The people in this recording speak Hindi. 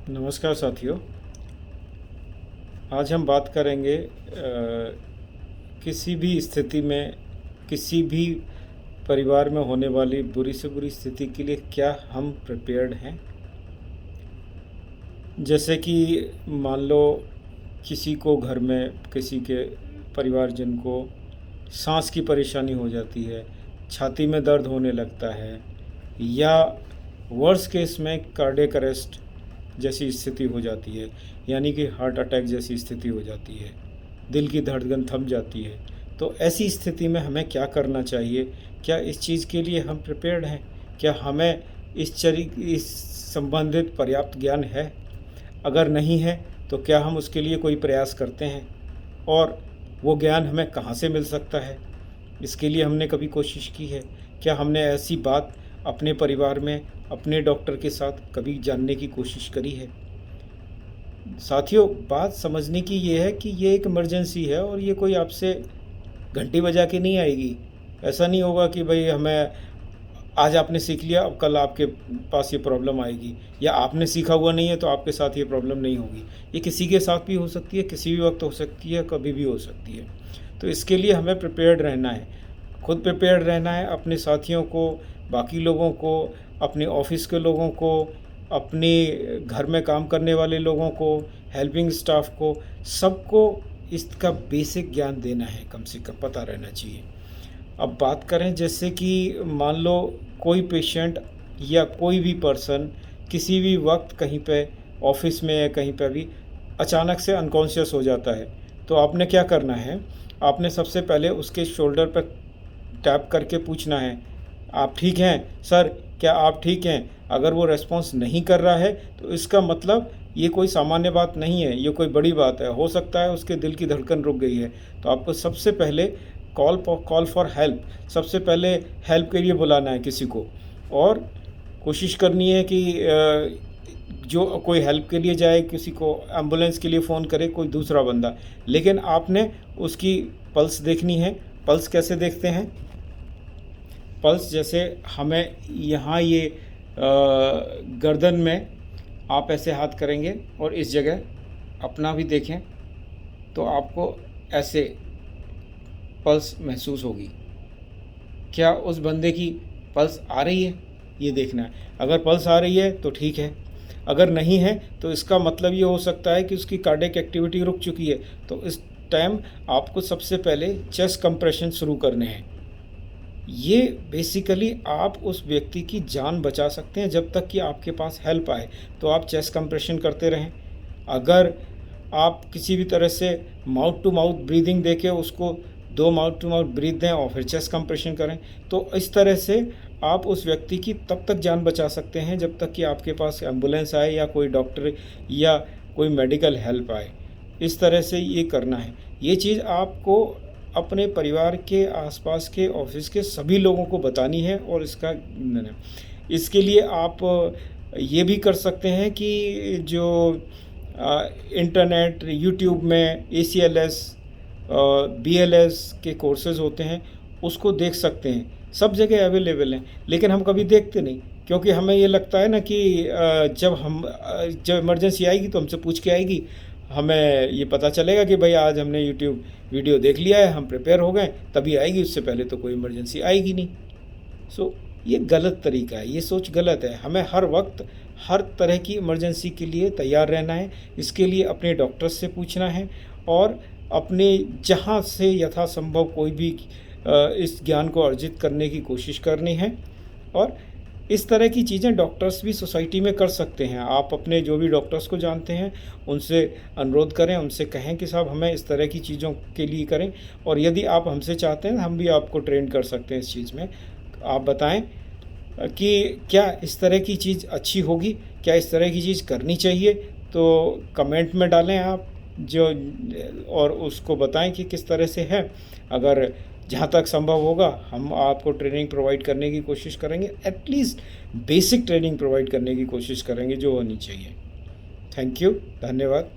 नमस्कार साथियों। आज हम बात करेंगे किसी भी स्थिति में, किसी भी परिवार में होने वाली बुरी से बुरी स्थिति के लिए क्या हम प्रिपेयर्ड हैं। जैसे कि मान लो किसी को घर में, किसी के परिवारजन को सांस की परेशानी हो जाती है, छाती में दर्द होने लगता है, या वर्स्ट केस में कार्डियक अरेस्ट जैसी स्थिति हो जाती है, यानी कि हार्ट अटैक जैसी स्थिति हो जाती है, दिल की धड़कन थम जाती है। तो ऐसी स्थिति में हमें क्या करना चाहिए? क्या इस चीज़ के लिए हम प्रिपेयर्ड हैं? क्या हमें इस संबंधित पर्याप्त ज्ञान है? अगर नहीं है तो क्या हम उसके लिए कोई प्रयास करते हैं? और वो ज्ञान हमें कहाँ से मिल सकता है? इसके लिए हमने कभी कोशिश की है? क्या हमने ऐसी बात अपने परिवार में, अपने डॉक्टर के साथ कभी जानने की कोशिश करी है? साथियों, बात समझने की ये है कि ये एक इमरजेंसी है और ये कोई आपसे घंटी बजा के नहीं आएगी। ऐसा नहीं होगा कि भाई हमें आज आपने सीख लिया, अब कल आपके पास ये प्रॉब्लम आएगी, या आपने सीखा हुआ नहीं है तो आपके साथ ये प्रॉब्लम नहीं होगी। ये किसी के साथ भी हो सकती है, किसी भी वक्त हो सकती है, कभी भी हो सकती है। तो इसके लिए हमें प्रिपेयर्ड रहना है, खुद प्रिपेयर्ड रहना है, अपने साथियों को, बाकी लोगों को, अपने ऑफिस के लोगों को, अपने घर में काम करने वाले लोगों को, हेल्पिंग स्टाफ को, सबको इसका बेसिक ज्ञान देना है, कम से कम पता रहना चाहिए। अब बात करें, जैसे कि मान लो कोई पेशेंट या कोई भी पर्सन किसी भी वक्त कहीं पे, ऑफिस में या कहीं पे भी अचानक से अनकॉन्शियस हो जाता है, तो आपने क्या करना है? आपने सबसे पहले उसके शोल्डर पर टैप करके पूछना है, आप ठीक हैं सर? क्या आप ठीक हैं? अगर वो रेस्पॉन्स नहीं कर रहा है तो इसका मतलब ये कोई सामान्य बात नहीं है, ये कोई बड़ी बात है। हो सकता है उसके दिल की धड़कन रुक गई है। तो आपको सबसे पहले कॉल फॉर हेल्प, सबसे पहले हेल्प के लिए बुलाना है किसी को, और कोशिश करनी है कि जो कोई हेल्प के लिए जाए, किसी को एम्बुलेंस के लिए फ़ोन करे कोई दूसरा बंदा, लेकिन आपने उसकी पल्स देखनी है। पल्स कैसे देखते हैं? पल्स जैसे हमें यहाँ ये गर्दन में आप ऐसे हाथ करेंगे और इस जगह अपना भी देखें तो आपको ऐसे पल्स महसूस होगी। क्या उस बंदे की पल्स आ रही है, ये देखना है। अगर पल्स आ रही है तो ठीक है, अगर नहीं है तो इसका मतलब ये हो सकता है कि उसकी कार्डियक एक्टिविटी रुक चुकी है। तो इस टाइम आपको सबसे पहले चेस्ट कंप्रेशन शुरू करने हैं। ये बेसिकली आप उस व्यक्ति की जान बचा सकते हैं जब तक कि आपके पास हेल्प आए। तो आप चेस्ट कंप्रेशन करते रहें। अगर आप किसी भी तरह से माउथ टू माउथ ब्रीदिंग देके उसको 2 माउथ टू माउथ ब्रीथ दें और फिर चेस्ट कंप्रेशन करें, तो इस तरह से आप उस व्यक्ति की तब तक जान बचा सकते हैं जब तक कि आपके पास एम्बुलेंस आए या कोई डॉक्टर या कोई मेडिकल हेल्प आए। इस तरह से ये करना है। ये चीज़ आपको अपने परिवार के आसपास के, ऑफिस के सभी लोगों को बतानी है। और इसके लिए आप ये भी कर सकते हैं कि जो इंटरनेट, यूट्यूब में ACLS, BLS के कोर्सेज़ होते हैं उसको देख सकते हैं। सब जगह अवेलेबल हैं, लेकिन हम कभी देखते नहीं, क्योंकि हमें ये लगता है ना कि जब इमरजेंसी आएगी तो हमसे पूछ के आएगी, हमें ये पता चलेगा कि भाई आज हमने यूट्यूब वीडियो देख लिया है, हम प्रिपेयर हो गए, तभी आएगी, उससे पहले तो कोई इमरजेंसी आएगी नहीं। सो ये गलत तरीका है, ये सोच गलत है। हमें हर वक्त हर तरह की इमरजेंसी के लिए तैयार रहना है। इसके लिए अपने डॉक्टर से पूछना है और अपने जहाँ से यथासंभव कोई भी इस ज्ञान को अर्जित करने की कोशिश करनी है। और इस तरह की चीज़ें डॉक्टर्स भी सोसाइटी में कर सकते हैं। आप अपने जो भी डॉक्टर्स को जानते हैं उनसे अनुरोध करें, उनसे कहें कि साहब हमें इस तरह की चीज़ों के लिए करें, और यदि आप हमसे चाहते हैं हम भी आपको ट्रेन कर सकते हैं इस चीज़ में। आप बताएं कि क्या इस तरह की चीज़ अच्छी होगी, क्या इस तरह की चीज़ करनी चाहिए, तो कमेंट में डालें आप जो, और उसको बताएं कि किस तरह से है। अगर जहाँ तक संभव होगा हम आपको ट्रेनिंग प्रोवाइड करने की कोशिश करेंगे, एटलीस्ट बेसिक ट्रेनिंग प्रोवाइड करने की कोशिश करेंगे जो होनी चाहिए। थैंक यू, धन्यवाद।